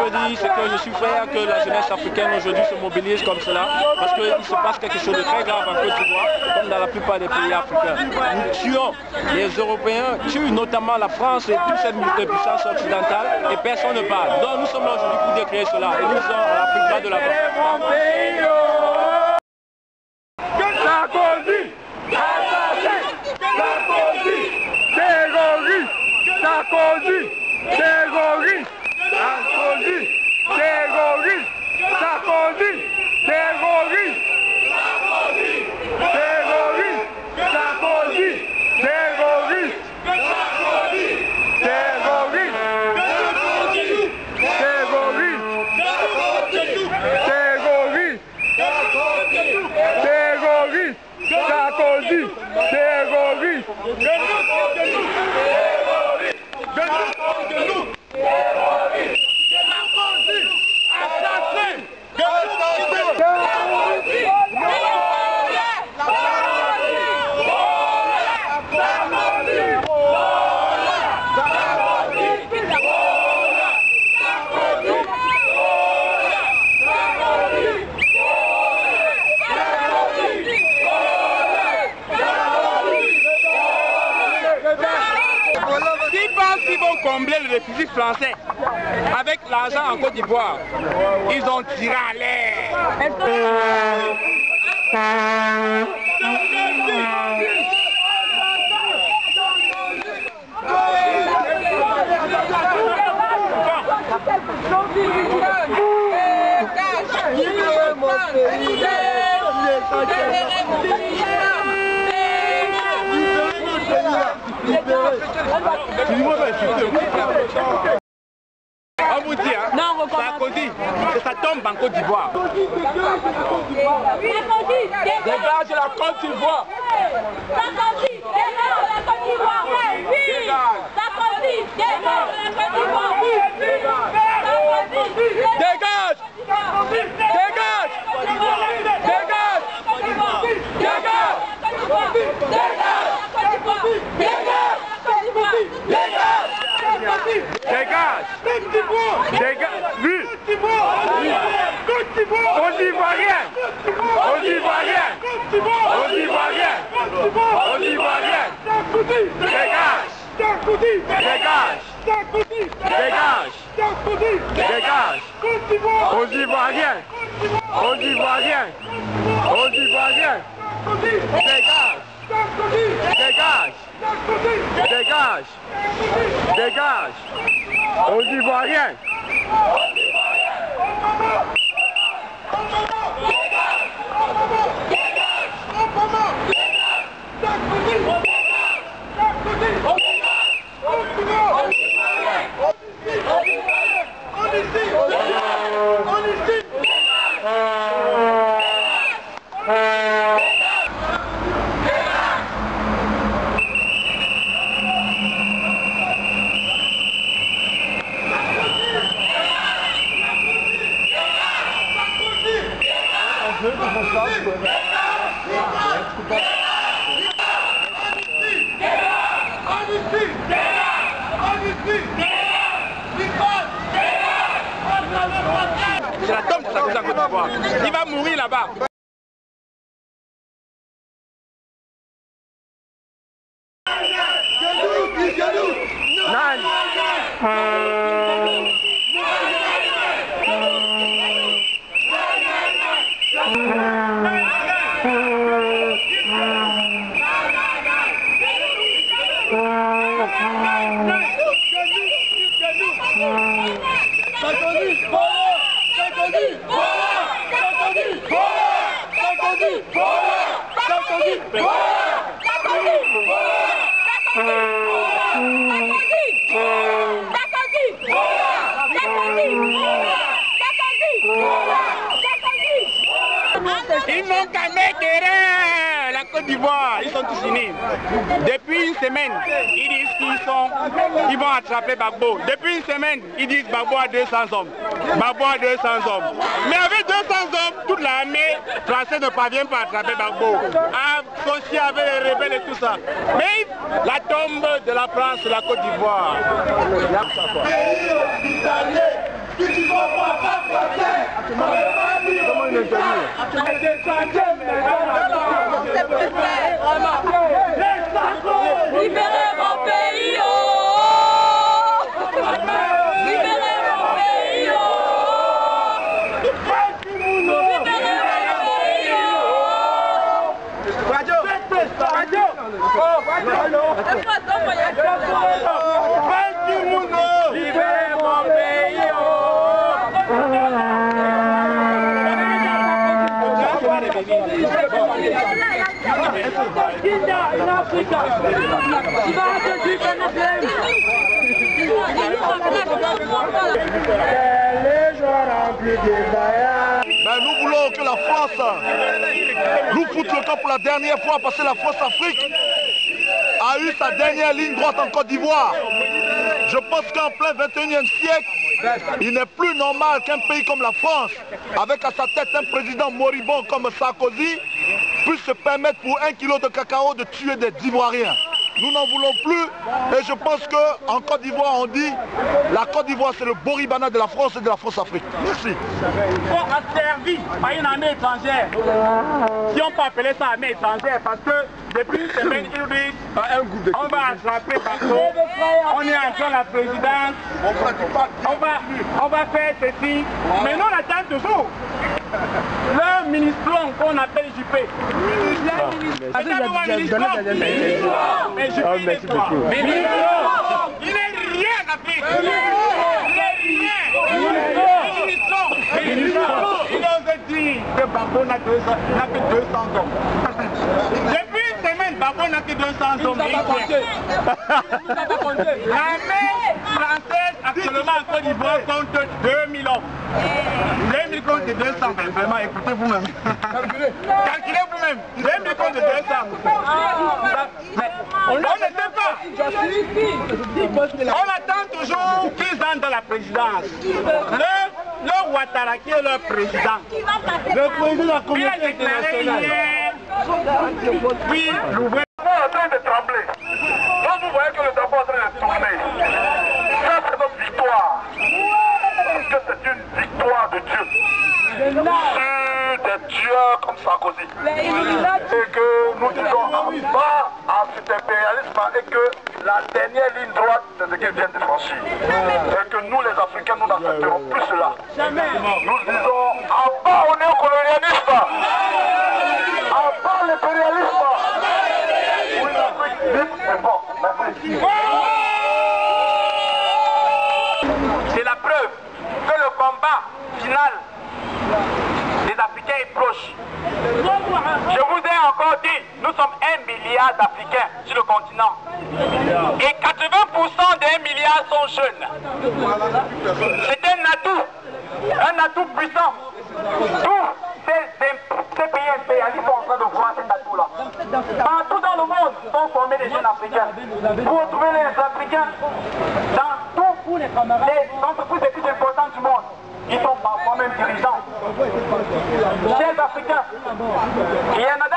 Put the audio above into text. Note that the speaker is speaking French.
veux dire, c'est que je suis fier que la jeunesse africaine aujourd'hui se mobilise comme cela, parce qu'il se passe quelque chose de très grave en Côte d'Ivoire, comme dans la plupart des pays africains. Nous tuons, les Européens tuent notamment la France et toute cette puissance occidentale, et personne ne parle. Donc nous sommes là aujourd'hui pour décrire cela, et nous sommes à l'Afrique bas de la combler le déficit français avec l'argent en Côte d'Ivoire. Ils ont tiré à l'air. On vous dit, hein, Sarkozy, que ça tombe en Côte d'Ivoire. Dégage la Côte d'Ivoire. Sarkozy, dégage la Côte d'Ivoire. Sarkozy, dégage la Côte d'Ivoire. Dégage. Dégage. Dégage. C'est la tombe de Sarkozy en Côte d'Ivoire. Il va mourir là-bas. Ils n'ont qu'à mettre la Côte d'Ivoire, ils sont tous unis. Depuis une semaine, ils disent qu'ils vont attraper Gbagbo. Depuis une semaine, ils disent Gbagbo a 200 hommes. Gbagbo a 200 hommes. Mais avec 200 hommes, toute l'armée française ne parvient pas à attraper Gbagbo. Associé avec les rebelles et tout ça. Mais la tombe de la France, c'est la Côte d'Ivoire. Libérez mon pays, oh! Libérez mon pays, oh! Libérez mon pays, Ben, nous voulons que la France nous foute le camp pour la dernière fois parce que la France-Afrique a eu sa dernière ligne droite en Côte d'Ivoire. Je pense qu'en plein 21e siècle, il n'est plus normal qu'un pays comme la France, avec à sa tête un président moribond comme Sarkozy, puisse se permettre pour 1 kilo de cacao de tuer des Ivoiriens. Nous n'en voulons plus et je pense qu'en Côte d'Ivoire on dit la Côte d'Ivoire c'est le Boribana de la France et de la France-Afrique. Merci. On a servi par une armée étrangère. Si on peut appeler ça armée étrangère parce que depuis une semaine ils disent on va attraper Bako, on est en train de la présidence, on va faire ceci, mais nous on attend toujours. Le ministre qu'on appelle JP. Il n'est rien à faire. Il nous a dit que Babo n'a que 200 hommes. Depuis une semaine, Babo n'a que 200 hommes. L'armée française actuellement en Côte d'Ivoire compte 2000 hommes. 2000 contre 200, mais vraiment écoutez vous-même. Calculez vous-même. 2000 contre 200. On ne sait pas. On attend toujours qu'ils entrent dans la présidence. Le Ouattara qui est leur président. Le président de la communauté internationale. Oui, l'ouvrier. On est en train de trembler. Quand vous voyez que le drapeau est en train de tourner, ça c'est notre victoire. Parce que c'est une victoire de Dieu. Sur des dieux comme Sarkozy. Et que nous disons bas à cet impérialisme et que la dernière ligne droite c'est ce qu'ils viennent de franchir. Et que nous les Africains nous n'accepterons plus cela. Nous disons à bas au néocolonialisme. À bas l'impérialisme. Oui, l'Afrique libre c'est bon. Merci. C'est la preuve que le combat final des Africains est proche. Je vous ai encore dit, nous sommes 1 milliard d'Africains sur le continent. Et 80% des 1 milliard sont jeunes. C'est un atout puissant. Tous ces pays impérialistes sont en train de voir cet atout-là. Partout dans le monde sont formés des jeunes Africains. Pour trouver les Africains dans toutes les entreprises les plus importantes du monde. Ils sont parfois même dirigeants. Chers Africains, il y en a